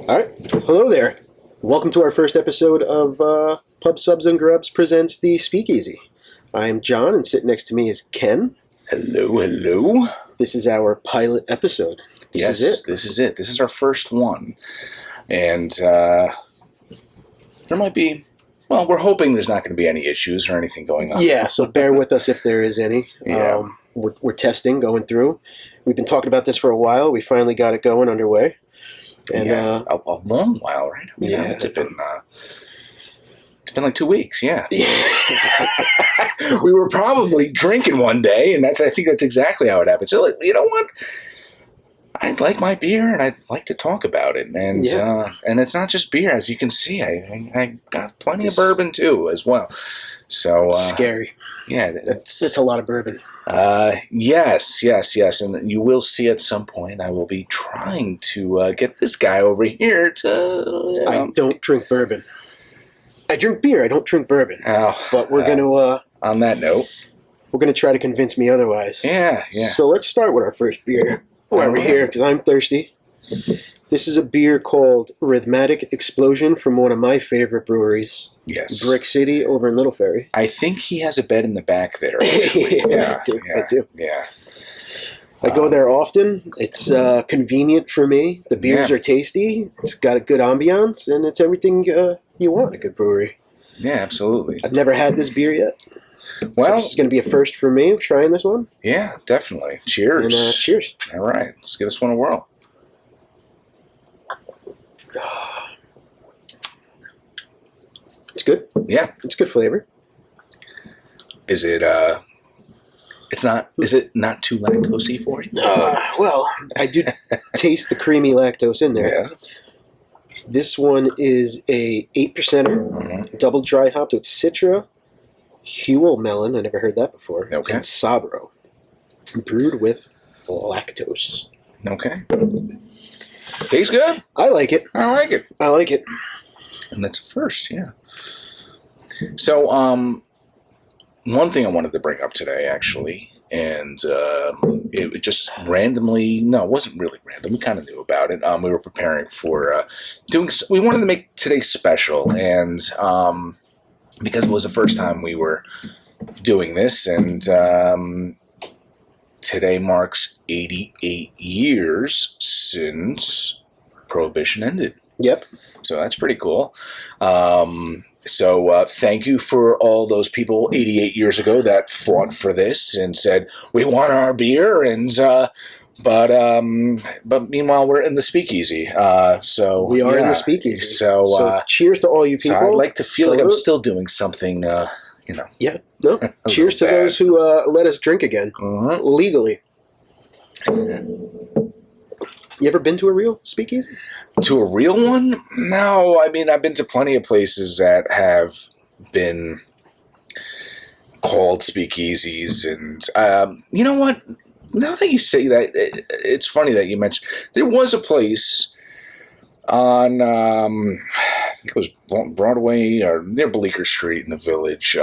All right. Hello there. Welcome to our first episode of Pub Subs and Grubs presents the Speakeasy. I'm John, and sitting next to me is Ken. Hello, hello. This is our pilot episode. This is it. This is our first one. And there might be, well, we're hoping there's not going to be any issues or anything going on. Yeah, so bear with us if there is any. Yeah. We're testing, going through. We've been talking about this for a while. We finally got it going underway. And, a long while, right? I mean, yeah. It's been like 2 weeks, yeah. We were probably drinking one day, and I think that's exactly how it happened. So, you know what? I like my beer, and I'd like to talk about it. And and it's not just beer, as you can see. I got plenty of bourbon, too, as well. So scary. Yeah. That's a lot of bourbon. Yes. And you will see at some point I will be trying to get this guy over here to... I don't drink bourbon. I drink beer. I don't drink bourbon. Oh, but we're going to... on that note... We're going to try to convince me otherwise. Yeah. So let's start with our first beer while we're here, because I'm thirsty. This is a beer called Rhythmatic Explosion from one of my favorite breweries. Yes. Brix City over in Little Ferry. I think he has a bed in the back there, actually. I do. Yeah. I go there often. It's convenient for me. The beers are tasty. It's got a good ambiance, and it's everything you want in a good brewery. Yeah, absolutely. I've never had this beer yet. Well, so this is going to be a first for me, trying this one. Yeah, definitely. Cheers. And, cheers. All right. Let's give this one a whirl. It's good. Yeah. It's good flavor. Is it not too lactose-y for you? Well, I do taste the creamy lactose in there. Yeah. This one is a 8%er, double dry hopped with Citra, Huel melon, I never heard that before, Okay. and Sabro, brewed with lactose. Okay. Tastes good. I like it. I like it. And that's a first, yeah. So, one thing I wanted to bring up today, actually, and it just randomly, no, it wasn't really random. We kind of knew about it. We were preparing for we wanted to make today special, and because it was the first time we were doing this, and today marks 88 years since Prohibition ended. Yep. So that's pretty cool. So thank you for all those people 88 years ago that fought for this and said, we want our beer. And but meanwhile, we're in the Speakeasy. So we are in the Speakeasy. So cheers to all you people. So I'd like to feel like I'm still doing something, Yeah. No. Cheers to those who let us drink again legally. You ever been to a real Speakeasy? To a real one? No. I mean, I've been to plenty of places that have been called speakeasies. And you know what? Now that you say that, it's funny that you mentioned. There was a place on, I think it was Broadway or near Bleecker Street in the Village,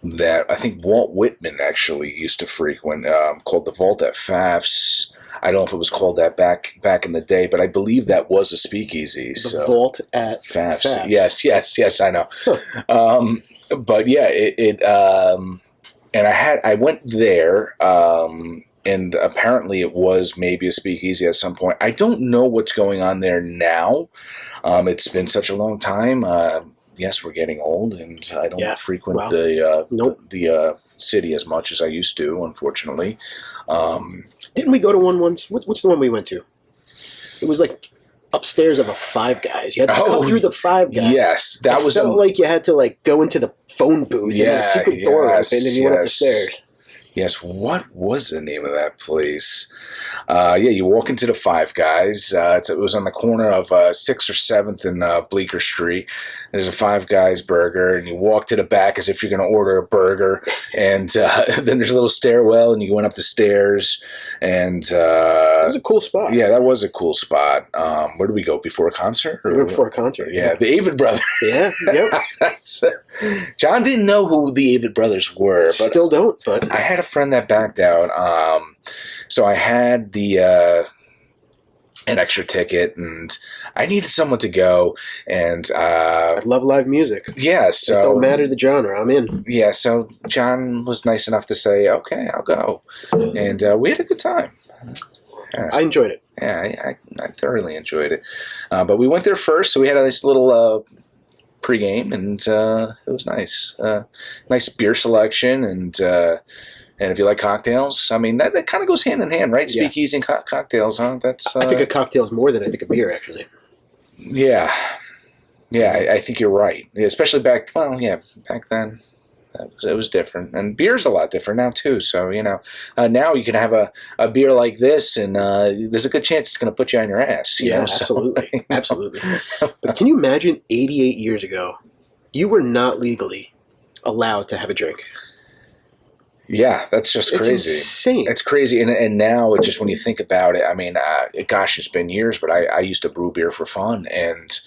that I think Walt Whitman actually used to frequent, called the Vault at Pfaff's. I don't know if it was called that back in the day, but I believe that was a speakeasy. The Vault at Pfaff's. Yes, I know. Huh. But yeah, and I went there, and apparently it was maybe a speakeasy at some point. I don't know what's going on there now. It's been such a long time. Yes, we're getting old, and I don't frequent the city as much as I used to, unfortunately. Didn't we go to one once? What's the one we went to? It was like upstairs of a Five Guys. You had to go through the Five Guys. Yes, that was felt like you had to go into the phone booth and then a secret door opened and you went up the stairs. Yes, what was the name of that place? You walk into the Five Guys. It was on the corner of 6th or 7th and Bleecker Street. There's a Five Guys burger, and you walk to the back as if you're going to order a burger. And then there's a little stairwell, and you went up the stairs. And it was a cool spot. Yeah, that was a cool spot. Where did we go? Before a concert? We were before a concert. Yeah, the Avid Brothers. Yeah, yep. John didn't know who the Avid Brothers were. But still don't, but I had a friend that backed out. So I had the an extra ticket, and I needed someone to go. And I love live music. yeah, so It don't matter the genre. I'm in. Yeah, so John was nice enough to say, "Okay, I'll go," and we had a good time. I enjoyed it. Yeah, I thoroughly enjoyed it. But we went there first, so we had a nice little pregame, and it was nice. Nice beer selection, and if you like cocktails, I mean, that kind of goes hand in hand, right? Yeah. Speakeasy and cocktails, huh? That's I think a cocktail's more than I think a beer, actually. yeah. Yeah, I think you're right. Especially back then. It was different. And beer's a lot different now, too. So, now you can have a beer like this, and there's a good chance it's going to put you on your ass. You know? Absolutely. So, Absolutely. But can you imagine 88 years ago, you were not legally allowed to have a drink? Yeah, that's just crazy. It's insane. It's crazy. And now, it just when you think about it, I mean, gosh, it's been years, but I used to brew beer for fun. And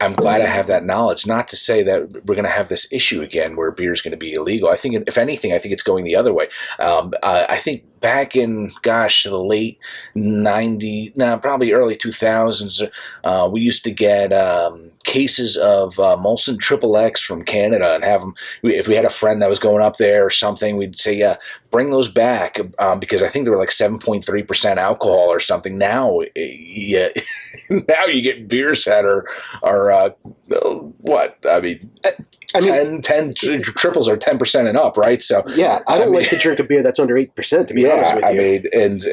I'm glad I have that knowledge. Not to say that we're going to have this issue again where beer is going to be illegal. I think, if anything, I think it's going the other way. I think back in, the late 90s, probably early 2000s, we used to get cases of Molson Triple X from Canada and have them. If we had a friend that was going up there or something, we'd say, yeah, bring those back, because I think they were like 7.3% alcohol or something. Now, now you get beers that are what? I mean 10 triples are 10% and up, right? So yeah, I don't like to drink a beer that's under 8%, to be honest with you. I mean, and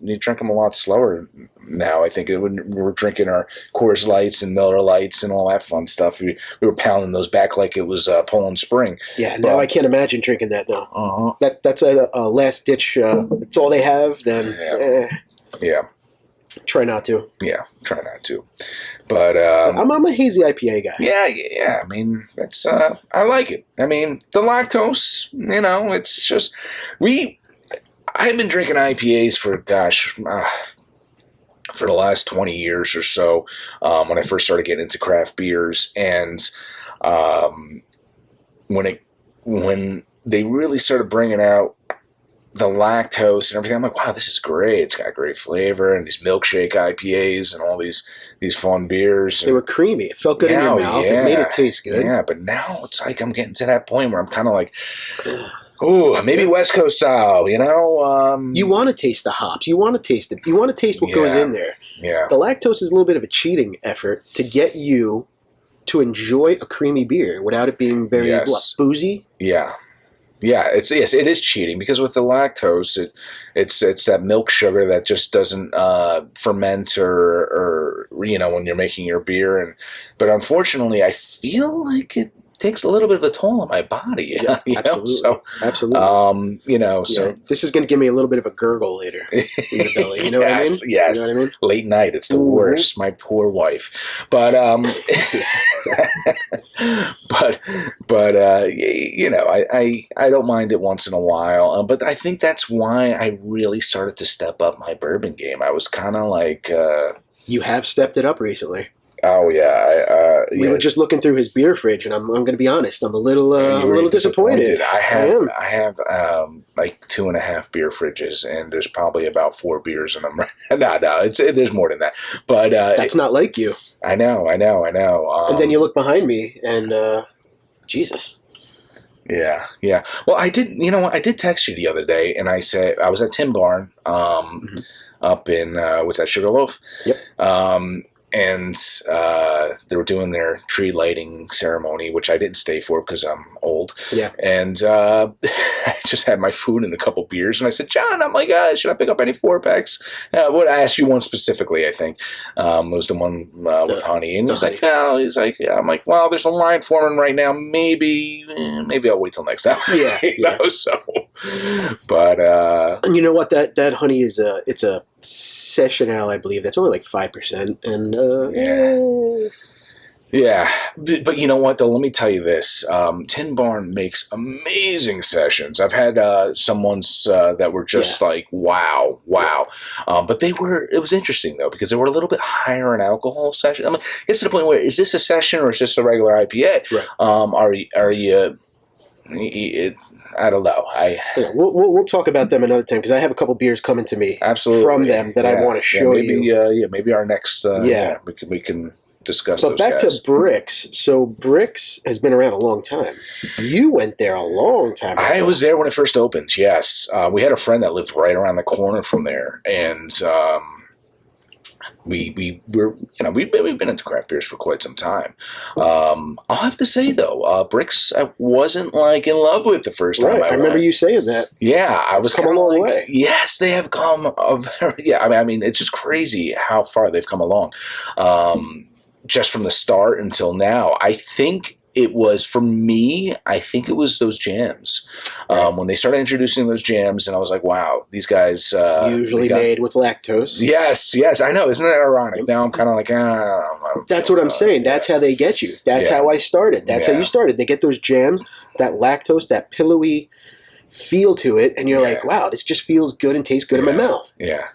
you drink them a lot slower now. I think we're drinking our Coors Lights and Miller Lights and all that fun stuff. We were pounding those back like it was Poland Spring. Yeah, now I can't imagine drinking that now. Uh-huh. That's a last ditch. It's all they have. Then yeah. Try not to. Yeah, try not to. But I'm a hazy IPA guy. Yeah. I mean, that's I like it. I mean, the lactose, it's just I've been drinking IPAs for for the last 20 years or so. When I first started getting into craft beers, and when they really started bringing out the lactose and everything, I'm like, wow, this is great. It's got great flavor, and these milkshake IPAs and all these fun beers. They were creamy. It felt good in your mouth. Yeah, it made it taste good. Yeah, but now it's like I'm getting to that point where I'm kind of like, oh, maybe West Coast style, You want to taste the hops. You want to taste it. You want to taste what goes in there. Yeah. The lactose is a little bit of a cheating effort to get you to enjoy a creamy beer without it being very boozy. Yeah. Yeah, it is cheating, because with the lactose, it's that milk sugar that just doesn't ferment or when you're making your beer, but unfortunately, I feel like it takes a little bit of a toll on my body. Yeah, absolutely. So, absolutely. So this is going to give me a little bit of a gurgle later in the belly. You know what I mean? Yes. You know what I mean? Late night, it's the worst. My poor wife. But I don't mind it once in a while. But I think that's why I really started to step up my bourbon game. I was kind of like, you have stepped it up recently. Oh yeah, we were just looking through his beer fridge, and I'm going to be honest, I'm a little disappointed. I have like 2.5 beer fridges, and there's probably about 4 beers in them. No, there's more than that. But that's not like you. I know. And then you look behind me, and Jesus. Yeah. Well, I did. You know what? I did text you the other day, and I said I was at Tim Barn, up in what's that, Sugarloaf? Yep. And they were doing their tree lighting ceremony, which I didn't stay for because I'm old. Yeah. And I just had my food and a couple beers, and I said, John, I'm like, should I pick up any 4-packs? What I asked you one specifically, I think. It was the one with honey. And he's like, I'm like, well, there's a line forming right now. Maybe I'll wait till next time. Yeah. So, but and you know what? That honey is it's a session ale, I believe. That's only like 5%, and yeah. But you know what, though? Let me tell you this. Tin Barn makes amazing sessions. I've had some ones that were just like, wow. But it was interesting, though, because they were a little bit higher in alcohol session. I mean, it's to the point where, is this a session or is this a regular IPA? Right. Are you I don't know. We'll talk about them another time because I have a couple beers coming to me absolutely from them that I want to show you. Maybe our next. We can discuss. But those back guys. to Brix. So Brix has been around a long time. You went there a long time ago. I was there when it first opened. Yes, we had a friend that lived right around the corner from there, and we've been into craft beers for quite some time. I'll have to say though, Brix I wasn't like in love with the first time. I remember you saying that. Yeah, I was come a long way. Yes, they have come. I mean, it's just crazy how far they've come along. Just from the start until now, I think it was for me. I think it was those jams when they started introducing those jams, and I was like, "Wow, these guys usually made with lactose." Yes, I know. Isn't that ironic? Now I'm kind of like, that's what I'm saying. That's how they get you. That's how I started. That's how you started. They get those jams, that lactose, that pillowy feel to it, and you're like, "Wow, this just feels good and tastes good in my mouth." Yeah.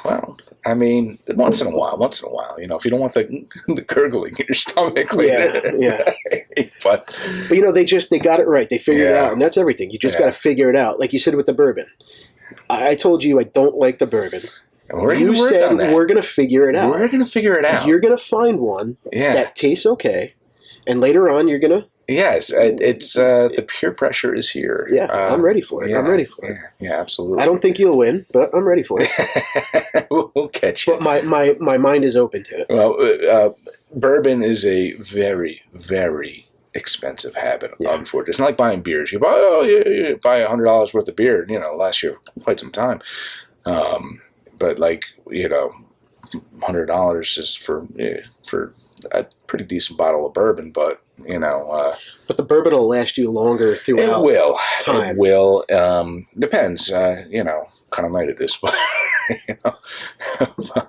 Well, I mean, once in a while, if you don't want the gurgling in your stomach later. Yeah. but they got it right. They figured it out, and that's everything. You just got to figure it out. Like you said with the bourbon. I told you I don't like the bourbon. You said we're going to figure it out. We're going to figure it out. You're going to find one that tastes okay, and later on you're going to... Yes, it's the peer pressure is here. Yeah, I'm ready for it. Yeah, I'm ready for it. Yeah, absolutely. I don't think you'll win, but I'm ready for it. We'll catch you. But my mind is open to it. Well, bourbon is a very, very expensive habit. Unfortunately, it's not like buying beers. You buy $100 worth of beer. Last year quite some time. But $100 is for a pretty decent bottle of bourbon, but but the bourbon will last you longer throughout. It will. Time. It will. Depends. Kind of night it is, but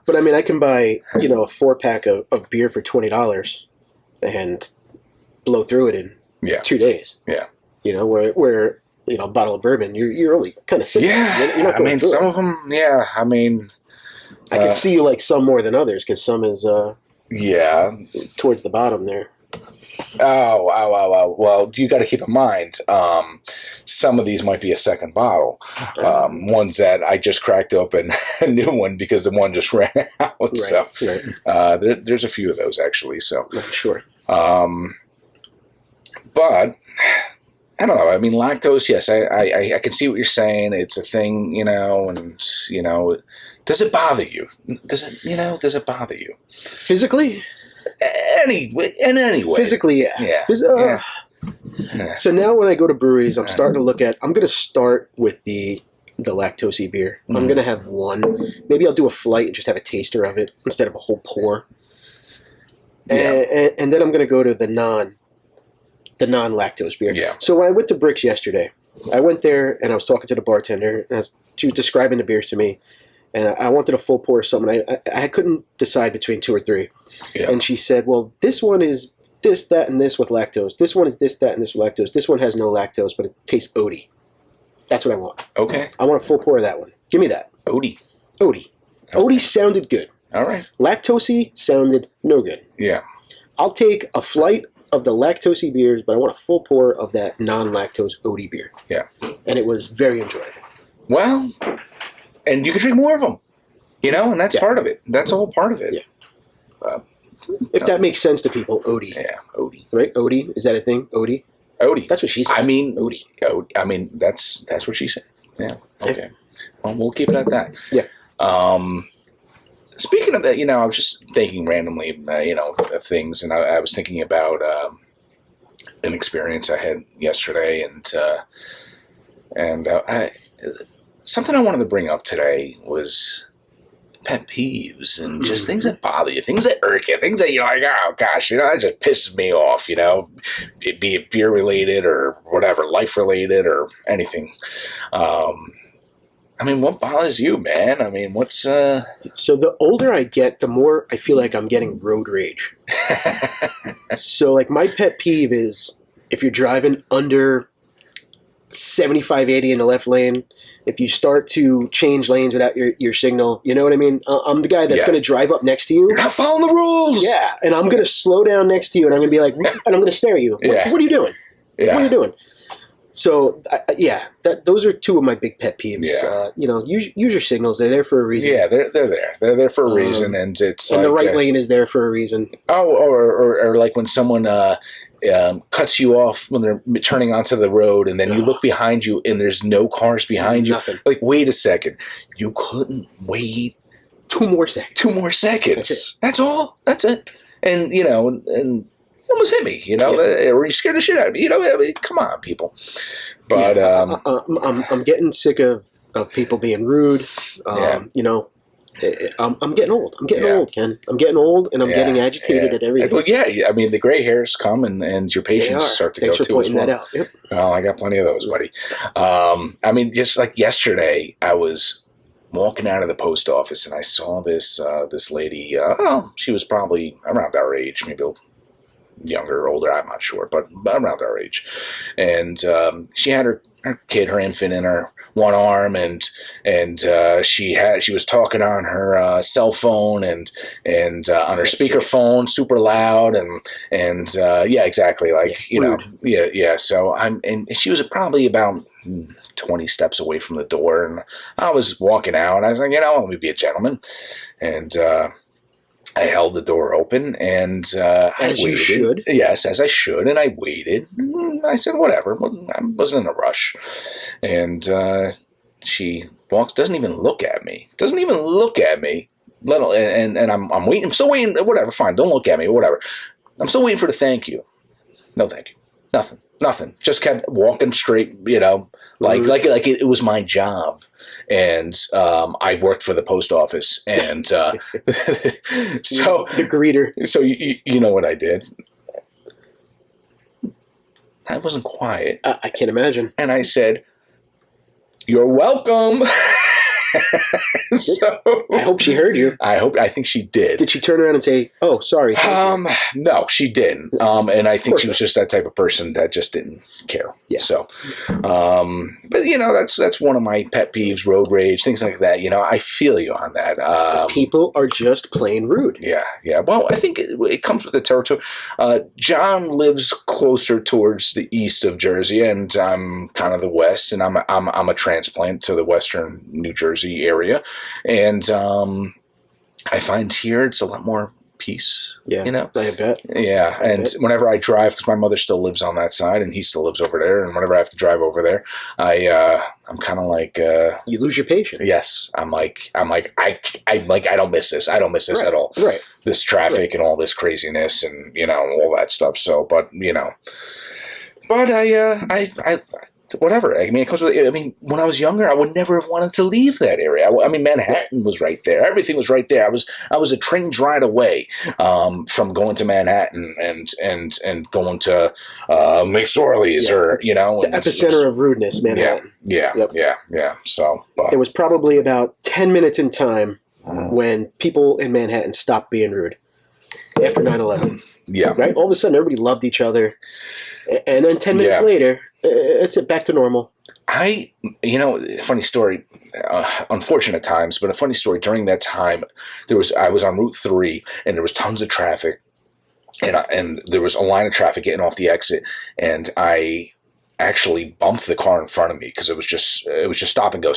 But I mean, I can buy a 4-pack of beer for $20 and blow through it in 2 days. Yeah. Where a bottle of bourbon, you're only kind of sipping. Yeah. You're not going through some of them. Yeah. I mean, I can see you like some more than others because some is towards the bottom there. Oh. Well, you got to keep in mind, some of these might be a second bottle. Ones that I just cracked open a new one because the one just ran out. Right, so right. There's a few of those actually. So sure. But I don't know. I mean, lactose. Yes, I can see what you're saying. It's a thing, and does it bother you? Does it bother you physically? In any way. Physically, yeah. So now when I go to breweries, I'm starting to look at. I'm going to start with the lactose beer. Mm-hmm. I'm going to have one. Maybe I'll do a flight and just have a taster of it instead of a whole pour. And then I'm going to go to the non-lactose beer. Yeah. So when I went to Brix yesterday, I went there and I was talking to the bartender, and she was describing the beers to me, and I wanted a full pour of something. I couldn't decide between 2 or 3. Yeah. And she said, well, this one is this, that, and this with lactose. This one is this, that, and this with lactose. This one has no lactose, but it tastes oaty. That's what I want. Okay. I want a full pour of that one. Give me that. Oaty. Okay. Oaty sounded good. All right. Lactose-y sounded no good. Yeah. I'll take a flight of the lactose beers, but I want a full pour of that non-lactose oaty beer. Yeah. And it was very enjoyable. Well, and you can drink more of them, and that's part of it. That's a whole part of it. Yeah. If that makes sense to people, oaty. Yeah, oaty. Right? Oaty? Is that a thing? Oaty? Oaty. That's what she said. I mean, oaty. I mean, that's what she said. Yeah. Okay. Well, we'll keep it at that. Yeah. Speaking of that, I was just thinking randomly, of things, and I was thinking about an experience I had yesterday, and something I wanted to bring up today was pet peeves and just things that bother you, things that irk you, things that you're like, oh gosh, that just pisses me off, be it beer related or whatever, life related or anything. I mean, what bothers you, man? I mean, what's... So the older I get, the more I feel like I'm getting road rage. So like my pet peeve is if you're driving under 75, 80 in the left lane, if you start to change lanes without your signal, you know what I mean? I'm the guy that's going to drive up next to you. You're not following the rules! Yeah, and I'm going to slow down next to you, and I'm going to be like, and I'm going to stare at you. What are you doing? Yeah. What are you doing? So, those are two of my big pet peeves. Yeah. Use your signals. They're there for a reason. Yeah, they're there. They're there for a reason, and it's and like, the right lane is there for a reason. Or like when someone cuts you off when they're turning onto the road, and then you look behind you, and there's no cars behind you. Nothing. Like, wait a second, you couldn't wait 2 more seconds. 2 more seconds. That's all. That's it. And and almost hit me, or you scared the shit out of me. I mean, come on, people. But I'm getting sick of people being rude. I'm getting old. I'm getting old, Ken. I'm getting old, and I'm getting agitated at everything. Well, I mean, the gray hairs come, and your patience start to Thanks go for too. pointing as well. that out. Yep. Oh, I got plenty of those, buddy. I mean, just like yesterday, I was walking out of the post office, and I saw this lady. She was probably around our age, maybe younger or older, I'm not sure, but around our age. And she had her kid, her infant, in her one arm, and she was talking on her cell phone and on her speakerphone, super loud, and exactly, like So and she was probably about 20 steps away from the door, and I was walking out, and I was like, let me be a gentleman, and I held the door open, and I waited. You should. Yes, as I should, and I waited. I said, whatever. I wasn't in a rush. And she walks, doesn't even look at me. And I'm waiting. I'm still waiting. Whatever, fine. Don't look at me. Whatever. I'm still waiting for the thank you. No thank you. Nothing. Just kept walking straight, like it was my job. And I worked for the post office, and so the greeter. So you know what I did? I wasn't quiet. I can't imagine. And I said, "You're welcome." So I hope she heard you. I think she did. Did she turn around and say, "Oh, sorry"? No, she didn't. And I think she was just that type of person that just didn't care. Yeah. So, but that's one of my pet peeves: road rage, things like that. I feel you on that. People are just plain rude. Yeah. Well, I think it comes with the territory. John lives closer towards the east of Jersey, and I'm kind of the west, and I'm a transplant to the western New Jersey area, and I find here it's a lot more peace. Yeah, I bet. Yeah, and whenever I drive, because my mother still lives on that side, and he still lives over there, and whenever I have to drive over there, I'm kind of like you lose your patience. Yes, I'm like I don't miss this. I don't miss this at all. Right. This traffic and all this craziness and all that stuff. So, but I whatever. I mean, it comes with. I mean, when I was younger, I would never have wanted to leave that area. I mean, Manhattan was right there. Everything was right there. I was a train's ride away from going to Manhattan and going to McSorley's or the epicenter of rudeness, Manhattan. Yeah. So there was probably about 10 minutes in time when people in Manhattan stopped being rude after 9/11. Yeah. Right. All of a sudden, everybody loved each other, and then 10 minutes later. It's back to normal. Funny story, unfortunate times, but a funny story. During that time, I was on Route 3, and there was tons of traffic, and there was a line of traffic getting off the exit, and I actually bumped the car in front of me because it was just stop and go.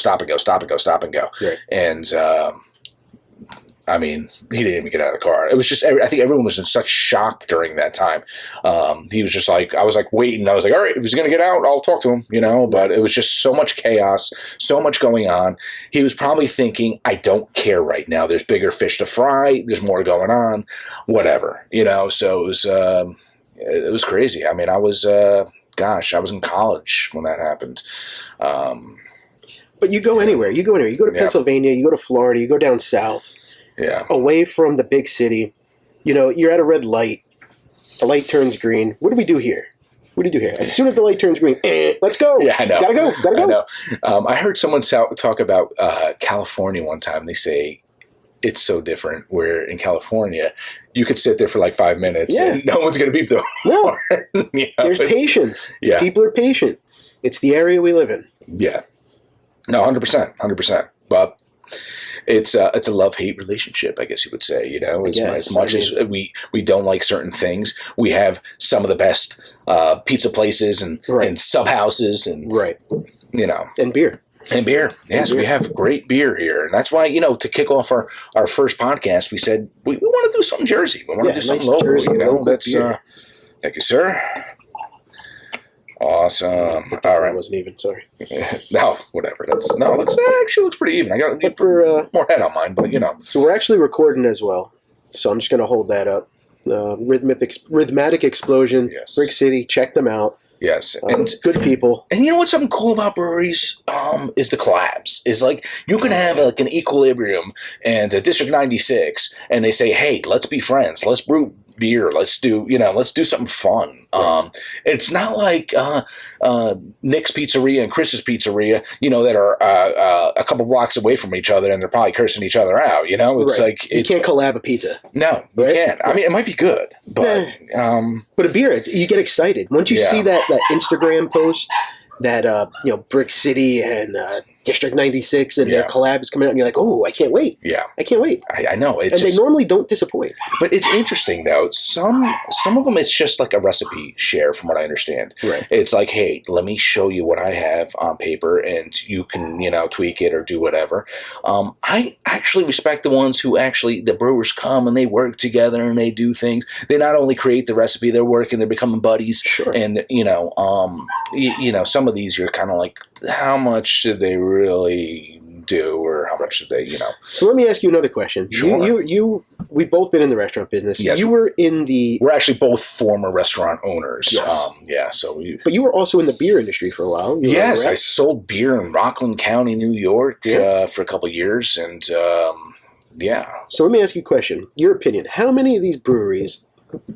Right. And I mean, he didn't even get out of the car. It was just, I think everyone was in such shock during that time. He was just like, I was like waiting. I was like, all right, if he's going to get out, I'll talk to him, but it was just so much chaos, so much going on. He was probably thinking, I don't care right now. There's bigger fish to fry. There's more going on, whatever, so it was crazy. I mean, I was in college when that happened. But you go anywhere. You go to Pennsylvania, you go to Florida, you go down south. Yeah. Away from the big city. You're at a red light. The light turns green. What do we do here? As soon as the light turns green, let's go. Yeah, I know. Gotta go. I know. I heard someone talk about California one time. They say it's so different where in California, you could sit there for like 5 minutes and no one's going to beep the horn. There's patience. Yeah. People are patient. It's the area we live in. Yeah. No, 100%. But it's a love-hate relationship, I guess you would say. You know, as much as we don't like certain things, we have some of the best pizza places and sub houses and you know, and beer. And beer. Yes, we have great beer here. And that's why, you know, to kick off our first podcast, we said we want to do something Jersey. We want to do something local. Jersey, you know, that's thank you, sir. Awesome. All right. I wasn't even, sorry. No, whatever. Actually looks pretty even. I got more head on mine, but you know. So we're actually recording as well. So I'm just going to hold that up. Rhythmatic Explosion, yes. Brix City, check them out. Yes, and good people. And you know what's something cool about breweries is the collabs. Is like you can have like an Equilibrium and a District 96, and they say, "Hey, let's be friends. Let's brew beer. Let's do something fun." Right. It's not like Nick's Pizzeria and Chris's Pizzeria, you know, that are a couple blocks away from each other, and they're probably cursing each other out. You know, it's like you can't collab a pizza. No, you can't. I mean, it might be good, but a beer, you get excited once you see that Instagram post that you know, Brix City and District 96 and their collab is coming out, and you're like, oh, I can't wait. Yeah, I can't wait. I know, and they normally don't disappoint. But it's interesting though. Some of them, it's just like a recipe share, from what I understand. Right. It's like, hey, let me show you what I have on paper, and you can, you know, tweak it or do whatever. I actually respect the ones who the brewers come and they work together and they do things. They not only create the recipe, they're working, they're becoming buddies. Sure. And you know, some of these you're kind of like, how much did they really do, or how much did they, you know? So let me ask you another question. Sure. We've both been in the restaurant business. Yes. You were in the... We're actually both former restaurant owners. Yes. But you were also in the beer industry for a while. Yes, I sold beer in Rockland County, New York for a couple of years, and So let me ask you a question. Your opinion. How many of these breweries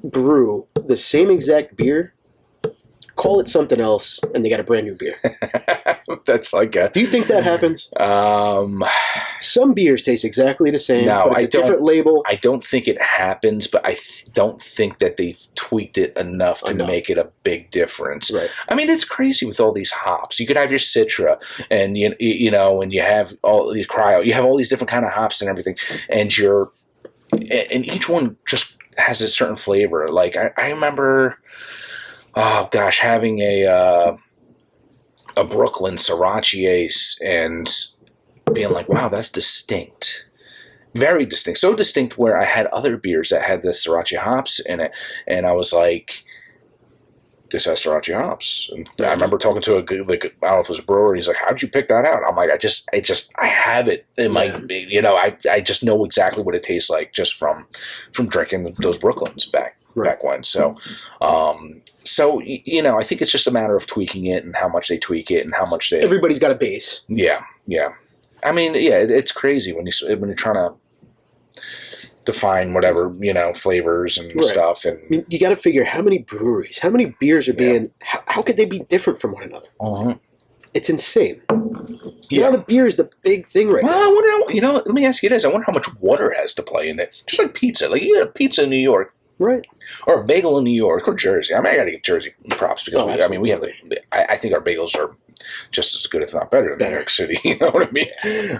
brew the same exact beer, call it something else, and they got a brand new beer? That's like Do you think that happens? Some beers taste exactly the same, but it's a different label. I don't think it happens, but I don't think that they've tweaked it enough to make it a big difference. Right. I mean, it's crazy with all these hops. You could have your Citra, and you know, and you have all these Cryo. You have all these different kind of hops and everything, and each one just has a certain flavor. Like I remember, oh gosh, having a Brooklyn Sriracha Ace and being like, wow, that's distinct. Very distinct. So distinct where I had other beers that had the Sriracha hops in it, and I was like, this has Sriracha hops. And I remember talking to I don't know if it was a brewer, he's like, how'd you pick that out? I'm like, I have it in my, you know, I just know exactly what it tastes like just from drinking those Brooklyns back when. So, you know, I think it's just a matter of tweaking it and how much they tweak it and how much they... Everybody's got a base. Yeah. I mean, it's crazy when you're trying to define whatever, you know, flavors and stuff. And I mean, you got to figure how many breweries, how many beers are being... How could they be different from one another? Uh-huh. It's insane. Yeah, the beer is the big thing right now. I wonder, you know, let me ask you this. I wonder how much water has to play in it. Just like pizza. Like, you have pizza in New York. Right. Or a bagel in New York or Jersey. I mean, I got to give Jersey props because we have. I think our bagels are just as good, if not better, than New York City. You know what I mean?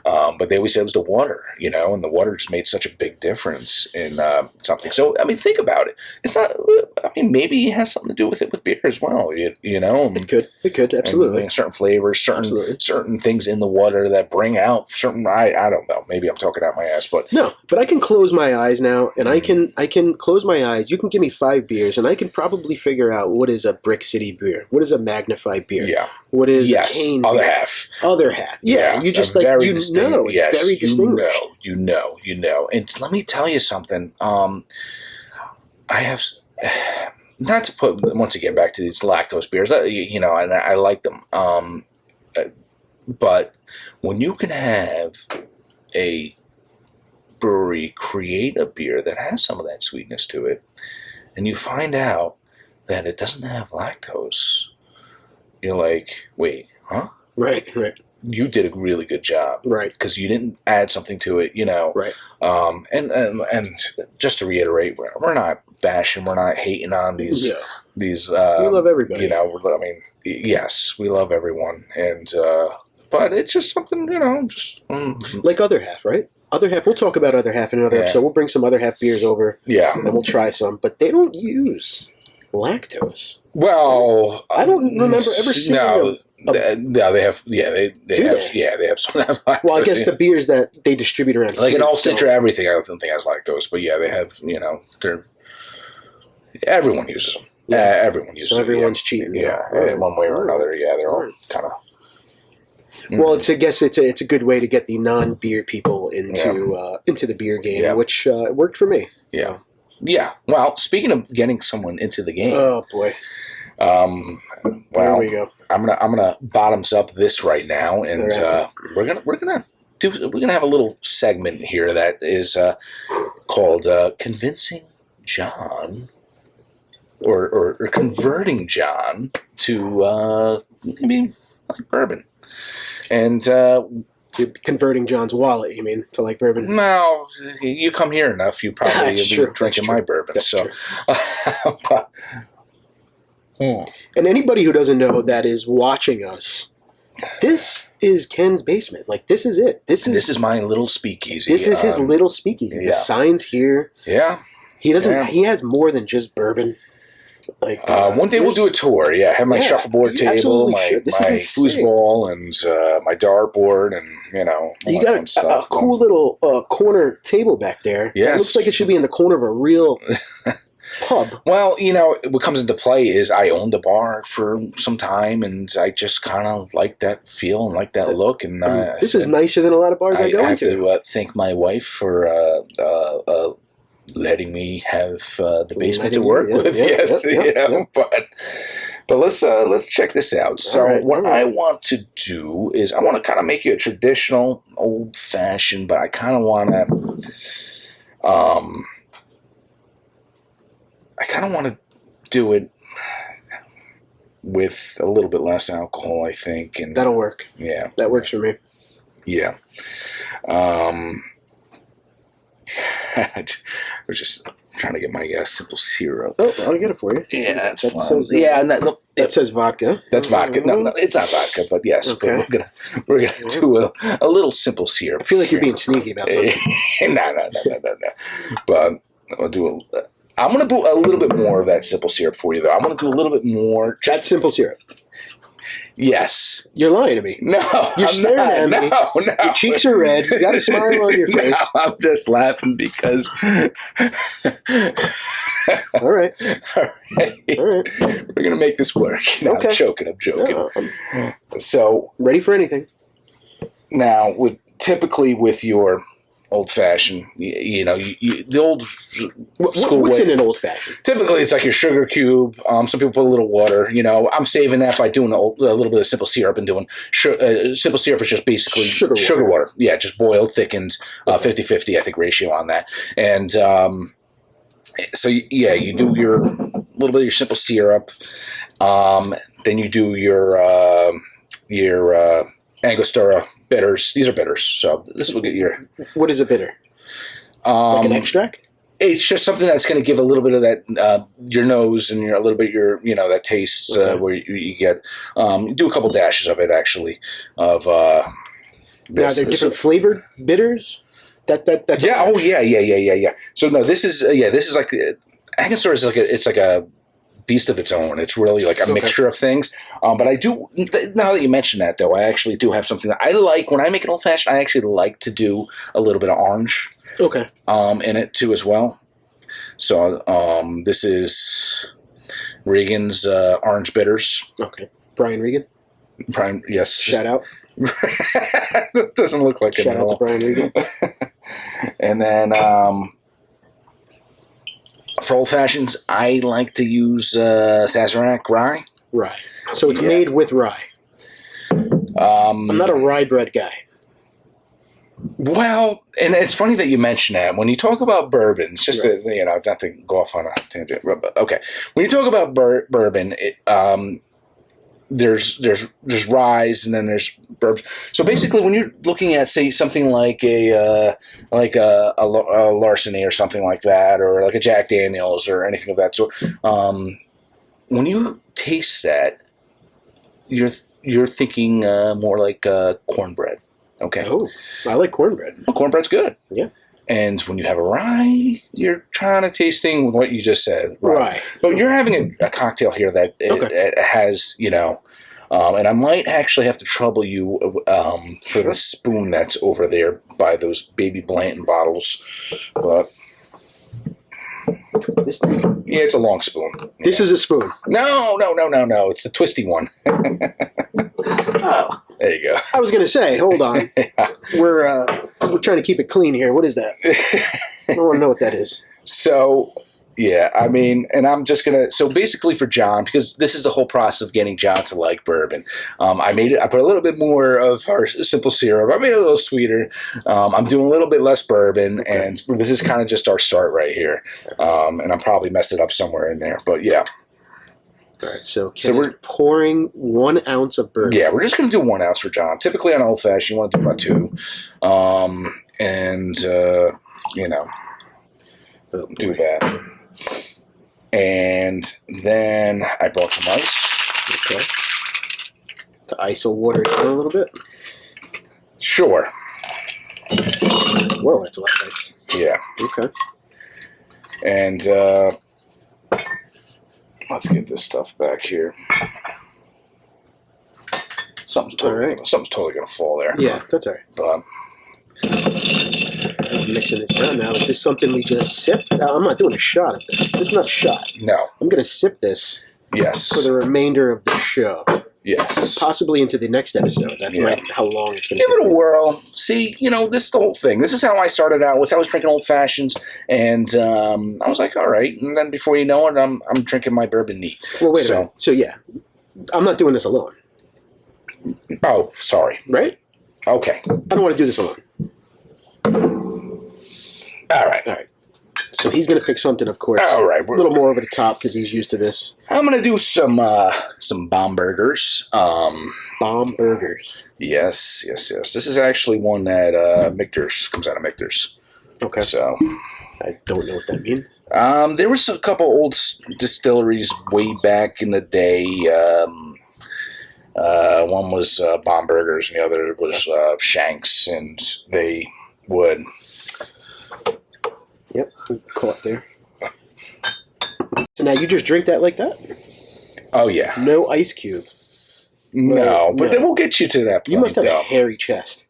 But they always said it was the water, you know, and the water just made such a big difference in something. So, I mean, think about it. It's not. I mean, maybe it has something to do with it with beer as well. You know, it could absolutely. And certain flavors, certain things in the water that bring out certain. I don't know. Maybe I'm talking out my ass, but no. But I can close my eyes now, and I can close my eyes. You can give me 5 beers, and I can probably figure out what is a Brix City beer, what is a magnified beer, what is a cane other beer. Other half. Yeah, you just like you know, it's very distinguished. You know. And let me tell you something. I have not to put once again back to these lactose beers, you know, and I like them. But when you can have a brewery create a beer that has some of that sweetness to it, and you find out that it doesn't have lactose, you're like, wait, huh? Right. You did a really good job, right? Because you didn't add something to it, you know, right? And just to reiterate, we're not bashing, we're not hating on these. We love everybody, you know. I mean, yes, we love everyone, and but it's just something, you know, just like other half, right? other half. We'll talk about other half in another episode. We'll bring some other half beers over. Yeah, and we'll try some. But they don't use lactose. Well, I don't remember ever seeing. No, they have. Yeah, they have. Yeah, they have some that have lactose. Well, I guess the beers that they distribute around like here, an all Citra, everything. I don't think has lactose, but yeah, they have. They're everyone uses them. Everyone uses them. So everyone's cheating. Yeah, in one way or another. Yeah, they're all kind of. Well, I guess it's a good way to get the non-beer people into the beer game, which worked for me. Yeah, yeah. Well, speaking of getting someone into the game, oh boy. There we go. I'm gonna bottoms up this right now, and we're gonna have a little segment here that is called convincing John or converting John to maybe like bourbon. And converting John's wallet, you mean, to like bourbon? No, you come here enough, you probably be drinking my bourbon. That's so, true. And anybody who doesn't know that is watching us, this is Ken's basement. Like, this is it. This is my little speakeasy. This is his little speakeasy. Yeah. The sign's here. Yeah. He doesn't. Yeah. He has more than just bourbon. Like one day we'll do a tour. Yeah, have my shuffleboard table, my foosball, and my dartboard, and you got a cool little corner table back there. Yes, it looks like it should be in the corner of a real pub. Well, what comes into play is I owned a bar for some time, and I just kind of like that feel and like that look. And this is nicer than a lot of bars I go into. I have to thank my wife for letting me have the basement to work with. But let's check this out. So I want to do is I want to kind of make you a traditional old fashioned, but I kind of want to do it with a little bit less alcohol, I think, and that'll work. Yeah, that works for me. Yeah. We're just trying to get my simple syrup. Oh, I'll get it for you. Yeah, that's fine. Says, that says vodka. That's vodka. No, it's not vodka, but yes. Okay. But we're gonna do a little simple syrup. I feel like you're being sneaky about something. No. But I'll do I'm gonna do a little bit more of that simple syrup for you, though. I'm gonna do a little bit more. That simple syrup. Yes. You're lying to me. No, you're staring at me. No. Your cheeks are red. You got a smile on your face. No, I'm just laughing because. All right. We're gonna make this work. No, okay. I'm joking. No, so ready for anything. Now, typically with your old fashioned, the old school. What's way, in an old fashioned? Typically, it's like your sugar cube. Some people put a little water. I'm saving that by doing a little bit of simple syrup and doing simple syrup is just basically sugar water. Yeah, just boiled, thickened, 50-50, I think, ratio on that. And so you do your little bit of your simple syrup. Then you do your Angostura bitters. These are bitters. So this will get your... What is a bitter? Like an extract? It's just something that's going to give a little bit of that, your nose and a little bit of your, that taste where you get... you do a couple dashes of it, actually, of this. Now, are there different flavored bitters? That's yeah. Oh, yeah. So, no, this is like... Angostura is it's like a beast of its own. It's really like a mixture of things. But I do, now that you mention that, though, I actually do have something that I like. When I make an old fashioned, I actually like to do a little bit of orange in it, too, as well. So this is Regan's Orange Bitters. Okay. Brian Regan? Brian, yes. Shout out. That doesn't look like it at all. Shout out to Brian Regan. And then... for old fashions, I like to use Sazerac rye. Rye. So it's made with rye. I'm not a rye bread guy. Well, and it's funny that you mention that. When you talk about bourbons, just to, not to go off on a tangent, but okay. When you talk about bourbon, there's rye and then there's bourbon. So basically, when you're looking at, say, something like a Larceny or something like that, or like a Jack Daniels or anything of that sort, when you taste that, you're thinking more like cornbread. Okay. Oh, I like cornbread. Well, cornbread's good. Yeah. And when you have a rye, you're kind of tasting what you just said. Right. But you're having a cocktail here that it has, and I might actually have to trouble you for the spoon that's over there by those baby Blanton bottles. But This thing? yeah, it's a long spoon. This is a spoon. No. It's the twisty one. Oh. There you go. I was going to say, hold on. Yeah. We're trying to keep it clean here. What is that? I don't want to know what that is. So, yeah, I mean, and I'm just going to, so basically for John, because this is the whole process of getting John to like bourbon, I put a little bit more of our simple syrup. I made it a little sweeter. I'm doing a little bit less bourbon, and this is kind of just our start right here. And I'm probably messed it up somewhere in there, but yeah. All right, so we're pouring 1 ounce of bourbon. Yeah, we're just going to do 1 ounce for John. Typically on old fashioned, you want to do about 2. Do that. And then I brought some ice. Okay. The ice will water it down a little bit. Sure. Whoa, that's a lot of ice. Yeah. Okay. And let's get this stuff back here. Something's totally gonna fall there. Yeah, that's all right. But I'm mixing this down now. Is this something we just sip? No, I'm not doing a shot of this. This is not a shot. no. I'm going to sip this Yes. for the remainder of the show. Yes. Possibly into the next episode. That's how long it's going to Give it a whirl. See, this is the whole thing. This is how I started out with. I was drinking old fashions, and I was like, all right. And then before you know it, I'm drinking my bourbon neat. Well, wait a minute. So yeah, I'm not doing this alone. Oh, sorry. Right? Okay. I don't want to do this alone. All right. All right. So he's going to pick something, of course. All right. A little more over the top because he's used to this. I'm going to do some Bombergers. Bombergers. Yes. This is actually one that Michter's comes out of Michter's. Okay. So I don't know what that means. There was a couple old distilleries way back in the day. One was Bombergers and the other was Shanks, and they would... Yep, caught there. So now you just drink that like that? Oh, yeah. No ice cube. No, but then we'll get you to that point. You must have a hairy chest.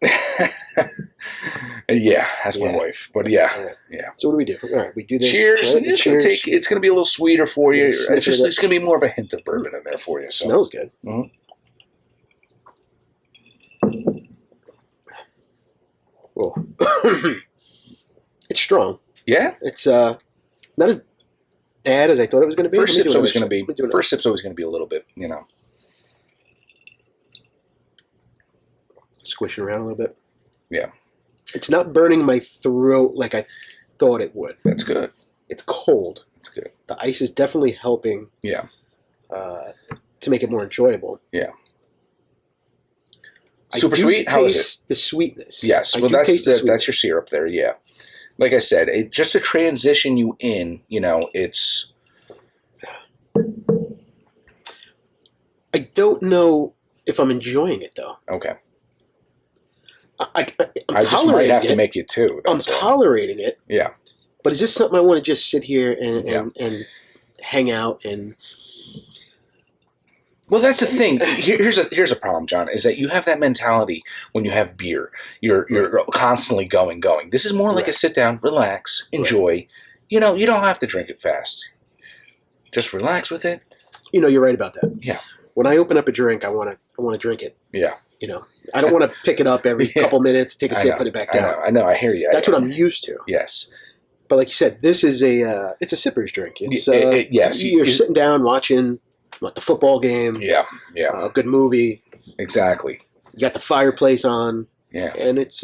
Yeah, that's my wife. But yeah, right. Yeah. So what do we do? All right, we do this. Cheers. Right? Cheers. It's going to be a little sweeter for you. Sniff It's going to be more of a hint of bourbon in there for you. So. Smells good. Mm-hmm. Whoa. It's strong. Yeah. It's not as bad as I thought it was going to be. First sip's always going to be a little bit, Squishing around a little bit. Yeah. It's not burning my throat like I thought it would. That's good. It's cold. That's good. The ice is definitely helping. Yeah. To make it more enjoyable. Yeah. Super sweet? How is it? The sweetness. Yes. Well, that's your syrup there. Yeah. Like I said, just to transition you in, it's... I don't know if I'm enjoying it, though. Okay. I'm I just might have to make you too. I'm tolerating it. Yeah. But is this something I want to just sit here and hang out and... Well, that's the thing. Here's a problem, John, is that you have that mentality when you have beer. You're constantly going. This is more like a sit down, relax, enjoy. Right. You don't have to drink it fast. Just relax with it. You're right about that. Yeah. When I open up a drink, I want to drink it. Yeah. I don't want to pick it up every couple minutes, take a sip, put it back down. I know. I hear you. That's what I'm used to. Yes. But like you said, this is it's a sipper's drink. It's yes. You're sitting down watching the football game. Yeah. A good movie. Exactly. You got the fireplace on. Yeah. And it's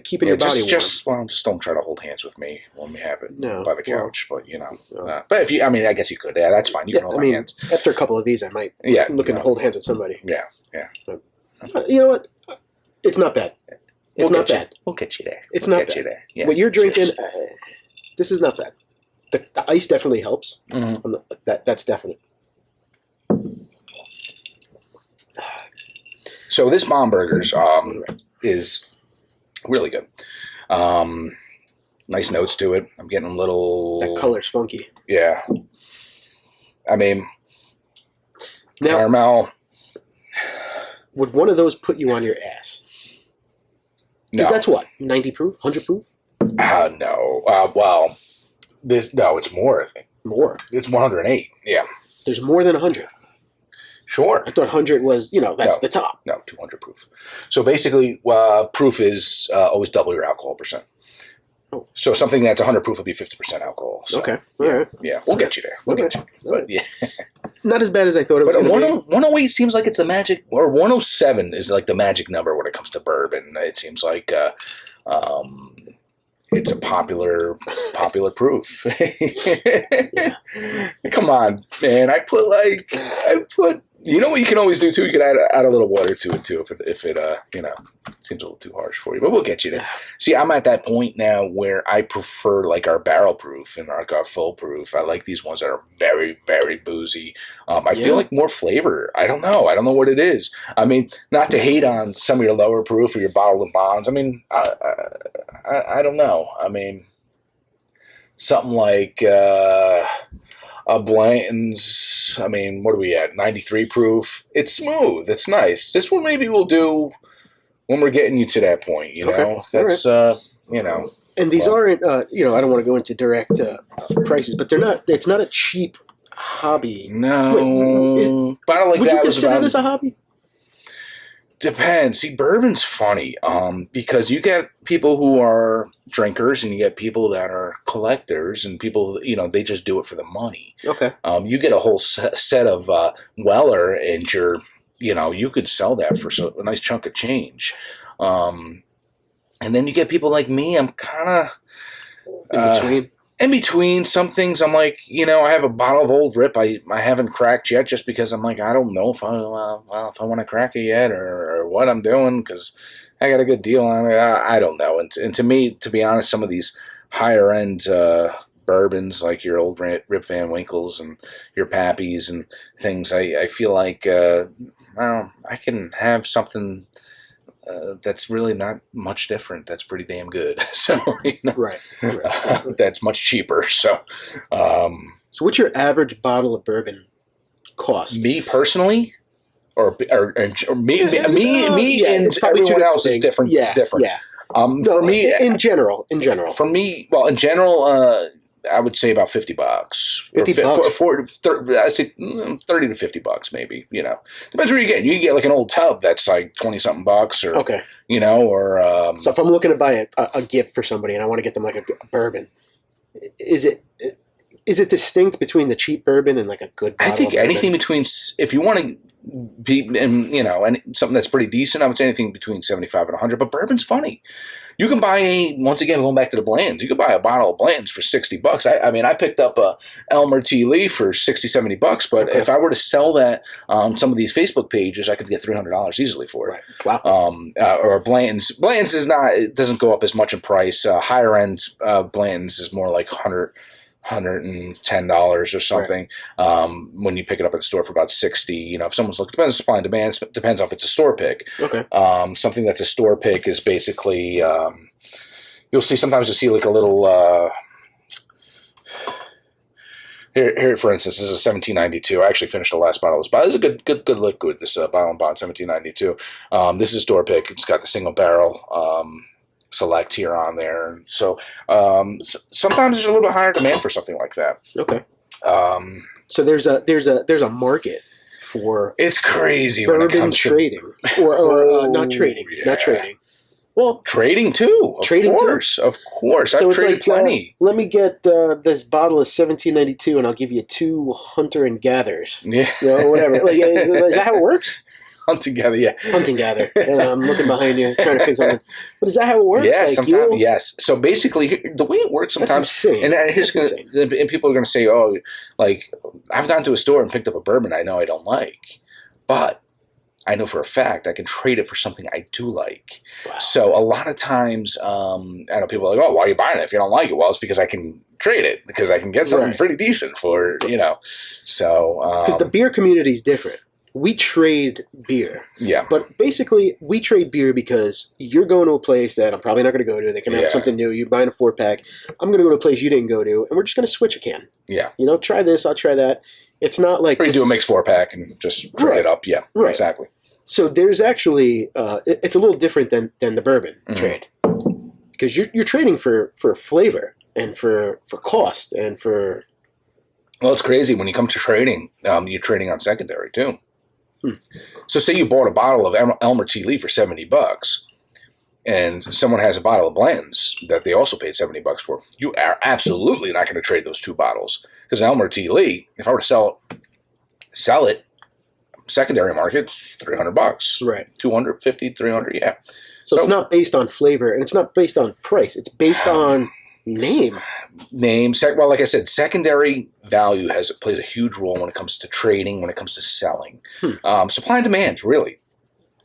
keeping your body warm. Just don't try to hold hands with me when we have it by the couch. But but if you, I guess you could. Yeah, that's fine. You can hold my hands. After a couple of these, I might looking to hold hands with somebody. Yeah. But, you know what? It's not bad. It's not bad. We'll get you there. It's not bad. Yeah. What you're drinking, this is not bad. The ice definitely helps. Mm-hmm. That's definite. So this Bomberger's is Really good. Nice notes to it. I'm getting a little... That color's funky. Yeah. I mean, now, caramel... Would one of those put you on your ass? Because that's what? 90 proof? 100 proof? No. Well, it's more, I think. More? It's 108. Yeah. There's more than 100. Sure. I thought 100 was, that's the top. No, 200 proof. So basically, proof is always double your alcohol percent. Oh. So something that's 100 proof would be 50% alcohol. So, okay. All right. Yeah, we'll get you there. We'll get you. But yeah. Not as bad as I thought it was. But 108 seems like it's the magic, or 107 is like the magic number when it comes to bourbon. It seems like it's a popular proof. Yeah. Come on, man! I put. You know what you can always do too? You can add a little water to it too if it seems a little too harsh for you. But we'll get you there. See, I'm at that point now where I prefer like our barrel proof and our full proof. I like these ones that are very, very boozy. I feel like more flavor. I don't know what it is. I mean, not to hate on some of your lower proof or your bottled and bonds. I mean, I don't know. I mean, something like a Blanton's. I mean, what are we at? 93 proof. It's smooth. It's nice. This one maybe we'll do when we're getting you to that point. You know, that's right. And these aren't. I don't want to go into direct prices, but they're not. It's not a cheap hobby. No, bottle like would that you was consider this a hobby? Depends. See, bourbon's funny because you get people who are drinkers and you get people that are collectors and people, they just do it for the money. Okay. You get a whole set of Weller and you could sell that for a nice chunk of change. And then you get people like me. I'm kind of in between some things. I'm like, I have a bottle of Old Rip I haven't cracked yet just because I'm like, I don't know if I want to crack it yet or what I'm doing because I got a good deal on it. I don't know. And to me, to be honest, some of these higher end bourbons like your Old Rip Van Winkles and your Pappies and things, I feel like, I can have something that's really not much different. That's pretty damn good. So right. That's much cheaper. So, so what's your average bottle of bourbon cost? Me personally, or me, and everyone else is different. Yeah, different. Yeah. For me, in general. For me, well, in general, I would say about $50. $50. I'd say $30 to $50, maybe. Depends where you get. You can get like an old tub that's like $20-something bucks, or okay. Or so if I'm looking to buy a gift for somebody and I want to get them like a bourbon, is it distinct between the cheap bourbon and like a good bottle? I think anything between, if you want to be, and something that's pretty decent, I would say anything between 75 and 100. But bourbon's funny. You can buy, once again, going back to the Bland's, you can buy a bottle of Bland's for $60. I mean, I picked up a Elmer T. Lee for $60, $70, but if I were to sell that on some of these Facebook pages, I could get $300 easily for it. Right. Wow. Or Bland's. Bland's is not, it doesn't go up as much in price. Higher end Bland's is more like $110 or something. Right. When you pick it up at a store for about $60, if someone's looking, depends on supply and demand, depends on if it's a store pick. Okay. Something that's a store pick is basically, you'll see like a little, here for instance, this is a 1792. I actually finished the last bottle of this, but this is a good liquid, this Bottle and Bond 1792. This is a store pick. It's got the single barrel, select here on there. So sometimes there's a little bit higher demand for something like that. Okay. So there's a market for, it's crazy bourbon when it comes trading or not trading, not trading. Well, trading too. Of course. So I've traded plenty. Let me get this bottle of 1792, and I'll give you 2 hunter and gathers. Yeah, whatever. Like, is that how it works? Hunting gather, yeah. Hunting gather. And I'm looking behind you, trying to pick something. But is that how it works? Yeah, like sometimes. Yes. So basically, the way it works sometimes, and people are going to say, "Oh, like I've gone to a store and picked up a bourbon I know I don't like, but I know for a fact I can trade it for something I do like." Wow. So a lot of times, I know people are like, "Oh, why are you buying it if you don't like it?" Well, it's because I can trade it, because I can get something pretty decent for, So because the beer community is different. we trade beer. Yeah. But basically, we trade beer because you're going to a place that I'm probably not going to go to. They can have something new. You're buying a 4-pack. I'm going to go to a place you didn't go to, and we're just going to switch a can. Yeah. Try this, I'll try that. It's not like... Or you do a mixed 4-pack and just trade it up. Yeah, right. Exactly. So there's actually... it's a little different than the bourbon trade. Because you're trading for flavor and for cost and for... Well, it's crazy. When you come to trading, you're trading on secondary, too. So say you bought a bottle of Elmer Tea Lee for $70, and someone has a bottle of blends that they also paid $70 for. You are absolutely not going to trade those two bottles, because Elmer Tea Lee, if I were to sell it, secondary market, $300, right? 250, 300, yeah. So it's not based on flavor, and it's not based on price. It's based on name. Well, like I said, secondary value plays a huge role when it comes to trading, when it comes to selling. Supply and demand, really.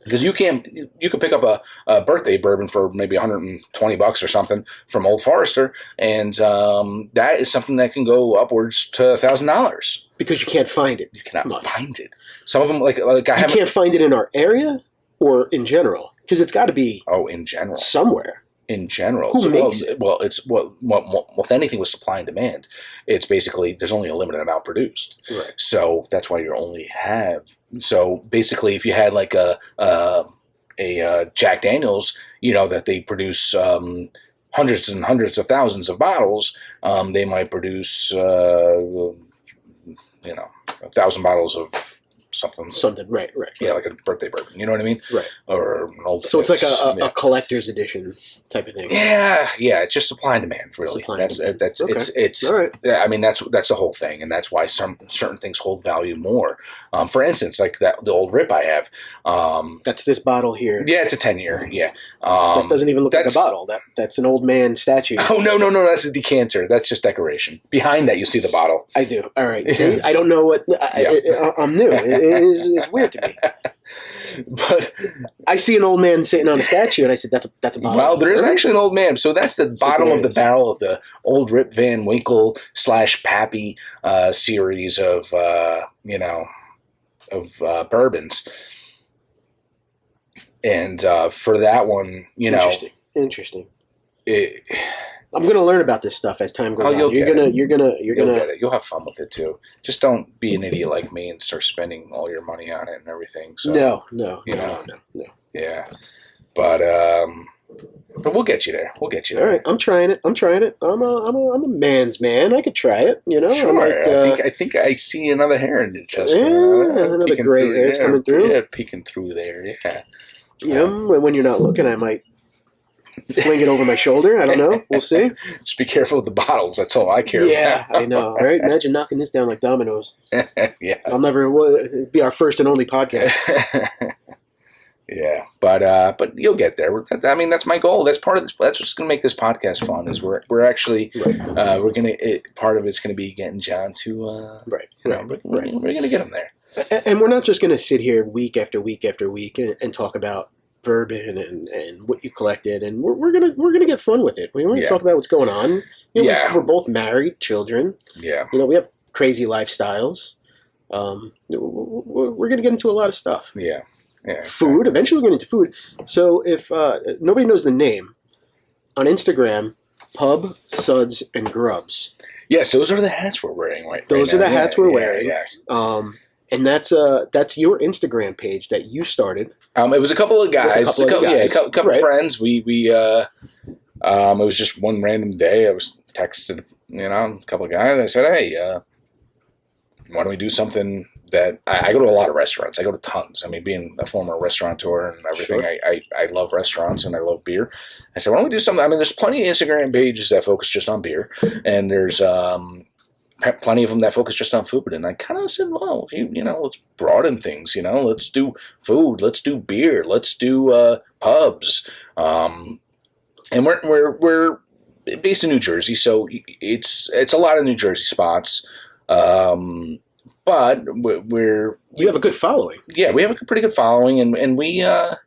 Because you can pick up a birthday bourbon for maybe $120 or something from Old Forester, and that is something that can go upwards to $1,000. Because you can't find it. You cannot find it. Some of them, like I can't find it in our area or in general, because it's got to be in general somewhere. In general, who makes it? Well, it's with anything with supply and demand, it's basically there's only a limited amount produced. Right. So that's why you only have. So basically, if you had like a Jack Daniel's, that they produce hundreds and hundreds of thousands of bottles, they might produce 1,000 bottles of something, right. Yeah, like a birthday bourbon. You know what I mean? Right. Or an old. So it's like a collector's edition type of thing. Yeah. It's just supply and demand, really. That's okay. It's. All right. I mean, that's the whole thing, and that's why certain things hold value more. For instance, like the old Rip I have. That's this bottle here. Yeah, it's a 10-year. Yeah. That doesn't even look like a bottle. That's an old man statue. Oh no! That's a decanter. That's just decoration. Behind that, you see the bottle. I do. All right. See, I don't know what. I'm new. It's weird to me. But I see an old man sitting on a statue, and I said, "That's a bottle." Well, there is actually an old man. So that's the bottom of the barrel of the old Rip Van Winkle / Pappy series of bourbons. And for that one, interesting. I'm going to learn about this stuff as time goes on. You're gonna get it. You'll have fun with it too. Just don't be an idiot like me and start spending all your money on it and everything. So, no. Yeah, but we'll get you there. All right, I'm trying it. I'm a man's man. I could try it. Sure. I think I see another hair in your chest. Another gray hair's coming through. Yeah, peeking through there. Yeah. When you're not looking, I might fling it over my shoulder. I don't know. We'll see. Just be careful with the bottles. That's all I care about. Yeah, I know. All right. Imagine knocking this down like dominoes. Yeah. It'll be our first and only podcast. Yeah, but you'll get there. I mean, that's my goal. That's part of this. That's what's going to make this podcast fun. Is we're actually we're gonna part of it's going to be getting John to We're going to get him there. And we're not just going to sit here week after week after week and talk about bourbon and what you collected, and we're gonna get fun with it. We're going to talk about what's going on. We're both married, children. Yeah. We have crazy lifestyles. We're going to get into a lot of stuff. Yeah. Food. Eventually, we're going into food. So if nobody knows the name, on Instagram, Pub, Suds, and Grubs. Yes, those are the hats we're wearing right now. Those are the hats we're wearing. Yeah. And that's your Instagram page that you started. It was a couple of guys. A couple of friends. It was just one random day. I was texted, a couple of guys. I said, hey, why don't we do something that I go to a lot of restaurants. I go to tons. I mean, being a former restaurateur and everything, sure. I love restaurants and I love beer. I said, why don't we do something? I mean, there's plenty of Instagram pages that focus just on beer, and there's plenty of them that focus just on food. And I kind of said, well, let's broaden things. Let's do food. Let's do beer. Let's do pubs. And we're based in New Jersey, so it's a lot of New Jersey spots. But you have a good following. Yeah, we have a pretty good following, and we also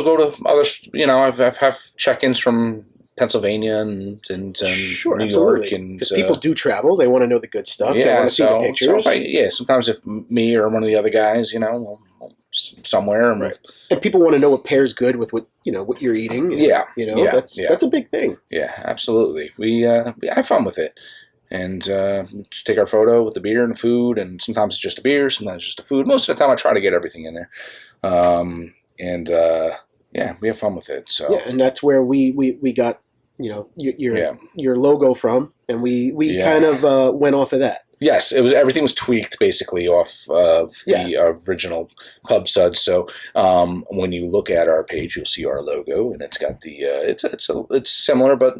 go to others. I've check-ins from Pennsylvania and Sure, New absolutely. York, and Because people do travel, they want to know the good stuff. They want to see the pictures. Sometimes if me or one of the other guys, we'll somewhere, right. And people want to know what pairs good with what you're eating. And, that's a big thing. Yeah, absolutely. We have fun with it, and just take our photo with the beer and the food, and sometimes it's just a beer, sometimes it's just the food. Most of the time, I try to get everything in there, we have fun with it. So yeah, and that's where we got your logo from, and we kind of went off of that. Yes, everything was tweaked basically off of the original Club Suds. So when you look at our page, you'll see our logo, and it's got the it's similar, but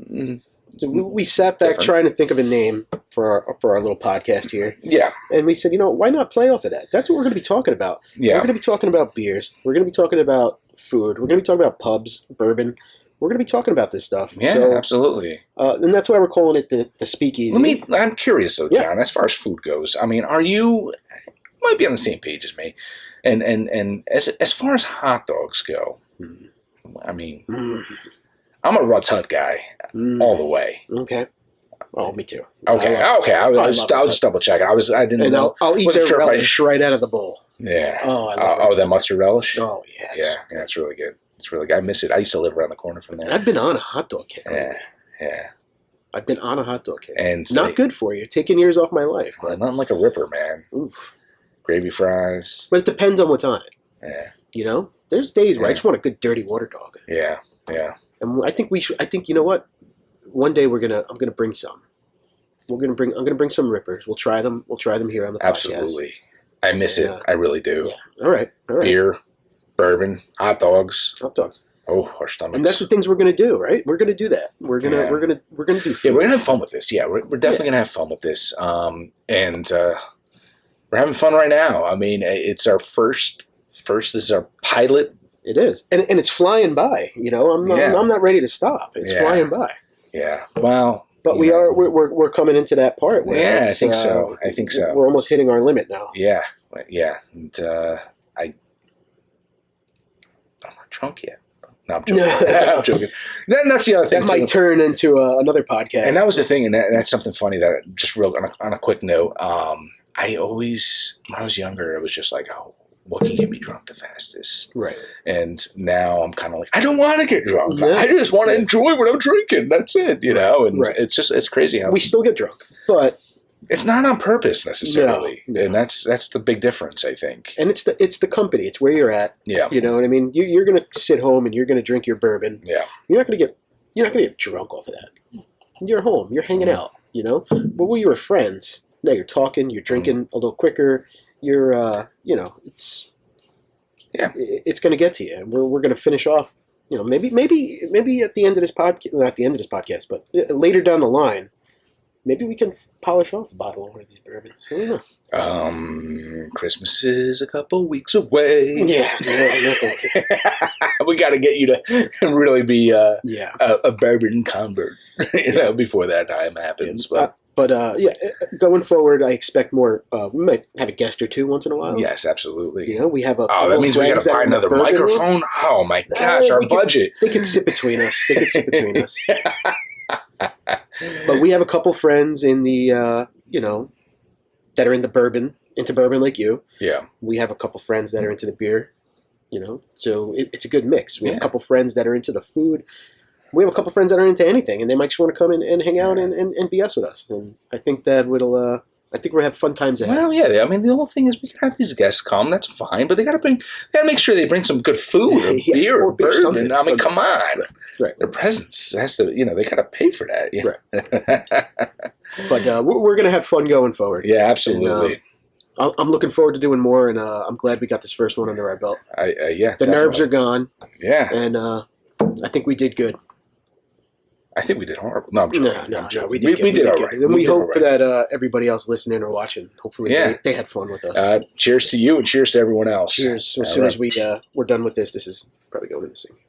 we sat back trying to think of a name for our little podcast here. Yeah, and we said, why not play off of that? That's what we're going to be talking about. Yeah, we're going to be talking about beers. We're going to be talking about food. We're going to be talking about pubs, bourbon. We're going to be talking about this stuff. Yeah, absolutely. And that's why we're calling it the Speakeasy. I'm curious though, John, as far as food goes. I mean, you might be on the same page as me. And as far as hot dogs go, I mean, I'm a Rudd's Hut guy all the way. Okay. Oh, me too. Okay. I'll just double check. I didn't know. I'll eat their relish right out of the bowl. Yeah. Oh, I love that mustard relish? Oh, yeah. Yeah, it's really good. It's really good. I miss it. I used to live around the corner from there. I've been on a hot dog kick. Yeah. I've been on a hot dog kick. And not good for you. Taking years off my life. But nothing like a Ripper, man. Oof. Gravy fries. But it depends on what's on it. Yeah. There's days where I just want a good dirty water dog. Yeah. And I think you know what? One day I'm gonna bring some. I'm gonna bring some Rippers. We'll try them here on the podcast. Absolutely. I miss it. I really do. Yeah. All right. Beer, bourbon, hot dogs. Oh, our stomachs. And that's the things we're going to do, right? We're going to do that. We're going to do food. Yeah, we're going to have fun with this. Yeah, we're definitely going to have fun with this. And we're having fun right now. I mean, it's our first. This is our pilot. It is, and it's flying by. I'm not ready to stop. It's flying by. Yeah. Well. But we're coming into that part where I think so. We're almost hitting our limit now. Yeah. And I'm not drunk yet. No, I'm joking. I'm joking. Then that's the other thing. That might turn into another podcast. And that was the thing, and that's something funny that just real on a quick note. I always, when I was younger, it was just like, oh, what can get me drunk the fastest? Right. And now I'm kind of like, I don't want to get drunk. Yeah. I just want to enjoy what I'm drinking. That's it, And it's crazy how we still get drunk, but it's not on purpose necessarily. No. And that's the big difference, I think. And it's the company. It's where you're at. Yeah. You know what I mean? You're going to sit home and you're going to drink your bourbon. Yeah. You're not going to get drunk off of that. You're home. You're hanging out. But when you were friends, now you're talking. You're drinking a little quicker. You're it's going to get to you. And we're going to finish off. Maybe at the end of this podcast, not the end of this podcast, but later down the line. Maybe we can polish off a bottle of one of these bourbons. I don't know. Christmas is a couple weeks away. Yeah. We got to get you to really be a bourbon convert, before that time happens. But going forward, I expect more. We might have a guest or two once in a while. Yes, absolutely. We have a. Oh, that means we got to buy another microphone. Room. Oh my gosh, our budget. They can sit between us. But we have a couple friends in the, that are into bourbon like you. Yeah. We have a couple friends that are into the beer, so it's a good mix. We have a couple friends that are into the food. We have a couple friends that are into anything, and they might just want to come and hang out and BS with us. And I think that we'll have fun times ahead. Well, yeah. I mean, the whole thing is we can have these guests come. That's fine, but they got to make sure they bring some good food or beer or bourbon. I mean, come on. Right. Their presence has to, they got to pay for that. Yeah. Right. But we're going to have fun going forward. Yeah, absolutely. And, I'm looking forward to doing more, and I'm glad we got this first one under our belt. The nerves are gone. Yeah. And I think we did good. I think we did horrible. No, I'm joking. No, we did all right. And we hope that everybody else listening or watching, hopefully they had fun with us. Cheers to you and cheers to everyone else. Cheers. As soon as we're done with this is probably going in the sink.